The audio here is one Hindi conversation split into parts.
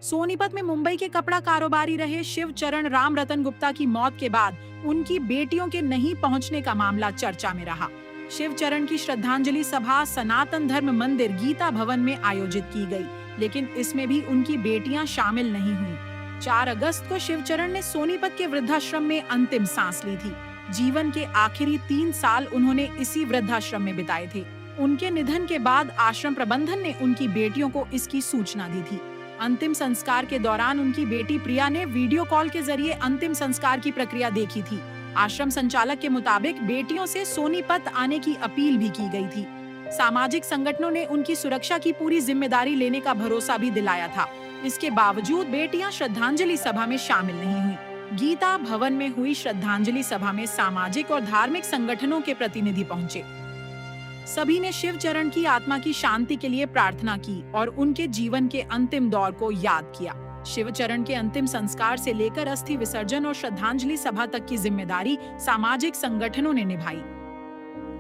सोनीपत में मुंबई के कपड़ा कारोबारी रहे शिवचरण राम रतन गुप्ता की मौत के बाद उनकी बेटियों के नहीं पहुंचने का मामला चर्चा में रहा। शिवचरण की श्रद्धांजलि सभा सनातन धर्म मंदिर गीता भवन में आयोजित की गई, लेकिन इसमें भी उनकी बेटियां शामिल नहीं हुईं। 4 अगस्त को शिवचरण ने सोनीपत के वृद्धाश्रम में अंतिम सांस ली थी। जीवन के आखिरी 3 साल उन्होंने इसी वृद्धाश्रम में बिताए थे। उनके निधन के बाद आश्रम प्रबंधन ने उनकी बेटियों को इसकी सूचना दी थी। अंतिम संस्कार के दौरान उनकी बेटी प्रिया ने वीडियो कॉल के जरिए अंतिम संस्कार की प्रक्रिया देखी थी। आश्रम संचालक के मुताबिक बेटियों से सोनीपत आने की अपील भी की गई थी। सामाजिक संगठनों ने उनकी सुरक्षा की पूरी जिम्मेदारी लेने का भरोसा भी दिलाया था। इसके बावजूद बेटियां श्रद्धांजलि सभा में शामिल नहीं हुई। गीता भवन में हुई श्रद्धांजलि सभा में सामाजिक और धार्मिक संगठनों के प्रतिनिधि पहुंचे। सभी ने शिवचरण की आत्मा की शांति के लिए प्रार्थना की और उनके जीवन के अंतिम दौर को याद किया। शिवचरण के अंतिम संस्कार से लेकर अस्थि विसर्जन और श्रद्धांजलि सभा तक की जिम्मेदारी सामाजिक संगठनों ने निभाई।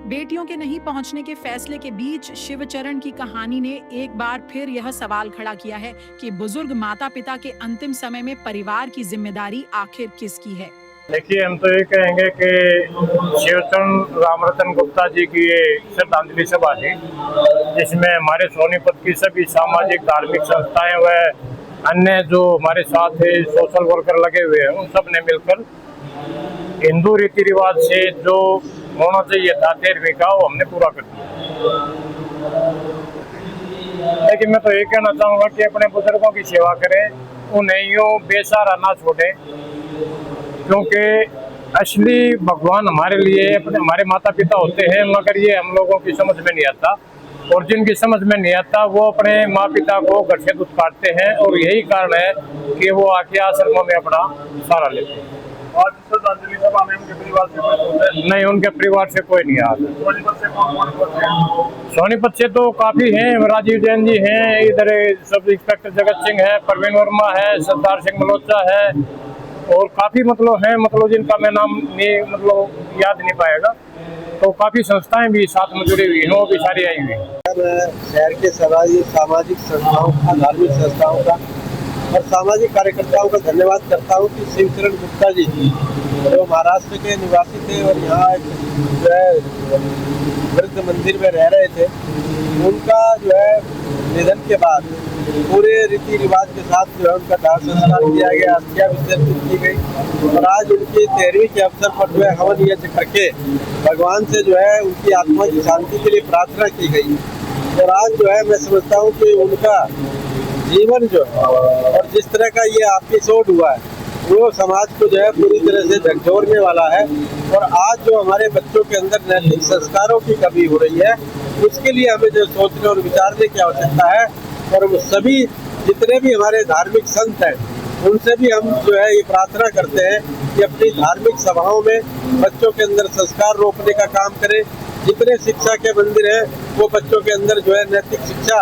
बेटियों के नहीं पहुंचने के फैसले के बीच शिवचरण की कहानी ने एक बार फिर यह सवाल खड़ा किया है कि बुजुर्ग माता पिता के अंतिम समय में परिवार की जिम्मेदारी आखिर किसकी है। देखिए, हम तो ये कहेंगे कि शिवचरण रामरतन गुप्ता जी की ये श्रद्धांजलि सभा थी, जिसमें हमारे सोनीपत की सभी सामाजिक धार्मिक संस्थाएं व अन्य जो हमारे साथ सोशल वर्कर लगे हुए हैं, उन सब ने मिलकर हिंदू रीति रिवाज से जो होना चाहिए था 13वीं का, वो हमने पूरा कर दिया। लेकिन मैं तो ये कहना चाहूँगा कि अपने बुजुर्गों की सेवा करें, उन्हें यूँ बेसहारा ना छोड़ें, क्योंकि असली भगवान हमारे लिए हमारे माता पिता होते हैं, मगर ये हम लोगों की समझ में नहीं आता। और जिनकी समझ में नहीं आता वो अपने माँ पिता को घर से दुत्कारते हैं, और यही कारण है कि वो आके आश्रमों में अपना सहारा लेते हैं। और श्रद्धांजलि सभा में उनके परिवार से कोई नहीं, उनके परिवार से कोई नहीं आता। सोनीपत से कौन? सोनीपत से तो काफी हैं, राजीव जैन जी हैं, इधर सब इंस्पेक्टर जगत सिंह है, प्रवीण वर्मा है, सरदार सिंह मल्होत्रा है, और काफी हैं जिनका मैं नाम नहीं याद नहीं पाएगा। तो काफी संस्थाएं भी साथ में जुड़ी हुई हैं, वो भी सारी आई हुई हैं। शहर के सभी सामाजिक संस्थाओं का, धार्मिक संस्थाओं का और सामाजिक कार्यकर्ताओं का धन्यवाद करता हूँ कि शिवचरण गुप्ता जी जो महाराष्ट्र के निवासी थे और यहाँ जो है वृद्ध मंदिर में रह रहे थे, उनका जो है निधन के बाद पूरे रीति रिवाज के साथ जो है उनका दाह संस्कार किया गया, अस्थियां विसर्जित की गई, और आज उनकी 13वीं के अवसर पर जो है हवन यज्ञ करके भगवान से जो है उनकी आत्मा की शांति के लिए प्रार्थना की गई। और आज जो है मैं समझता हूँ कि उनका जीवन जो है और जिस तरह का ये एपिसोड हुआ है, वो समाज को जो है पूरी तरह से झकझोरने वाला है। और आज जो हमारे बच्चों के अंदर नैतिक संस्कारों की कमी हो रही है, उसके लिए हमें जो सोचने और विचारने की आवश्यकता है। और वो सभी जितने भी हमारे धार्मिक संत हैं, उनसे भी हम जो है ये प्रार्थना करते हैं कि अपनी धार्मिक सभाओं में बच्चों के अंदर संस्कार रोपने का काम करें। जितने शिक्षा के मंदिर हैं, वो बच्चों के अंदर जो है नैतिक शिक्षा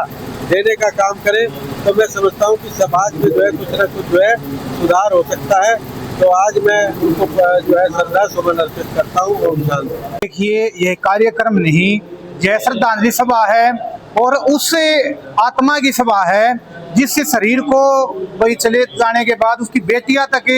देने का काम करें। तो मैं समझता हूँ कि समाज में जो है कुछ न कुछ जो है सुधार हो सकता है। तो आज मैं उनको जो है श्रद्धा सुमन अर्पित करता हूँ। ओम शांति। देखिए, ये कार्यक्रम नहीं, यह श्रद्धांजलि सभा है और उस आत्मा की सभा है जिससे शरीर को वही चले जाने के बाद उसकी बेटियां तक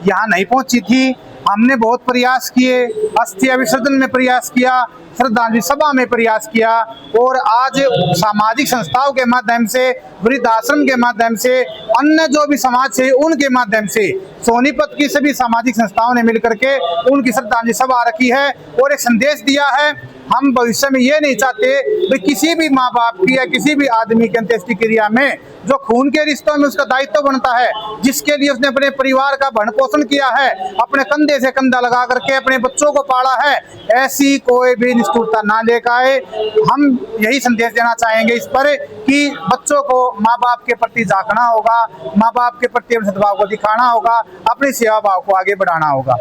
यहाँ नहीं पहुंची थी। हमने बहुत प्रयास किए, अस्थियां विसर्जन में प्रयास किया, श्रद्धांजलि सभा में प्रयास किया, और आज सामाजिक संस्थाओं के माध्यम से, वृद्धाश्रम के माध्यम से, अन्य जो भी समाज से उनके माध्यम से सोनीपत की सभी सामाजिक संस्थाओं ने मिलकर के उनकी श्रद्धांजलि सभा रखी है और एक संदेश दिया है। हम भविष्य में ये नहीं चाहते कि किसी भी माँ बाप की या किसी भी आदमी की अंत्येष्टि क्रिया में जो खून के रिश्तों में उसका दायित्व बनता है, जिसके लिए उसने अपने परिवार का भरण पोषण किया है, अपने कंधे से कंधा लगा करके अपने बच्चों को पाला है, ऐसी कोई भी निष्ठुरता ना लेकर आए। हम यही संदेश देना चाहेंगे इस पर कि बच्चों को माँ बाप के प्रति झांकना होगा, माँ बाप के प्रति सद्भाव को दिखाना होगा, अपनी सेवा भाव को आगे बढ़ाना होगा।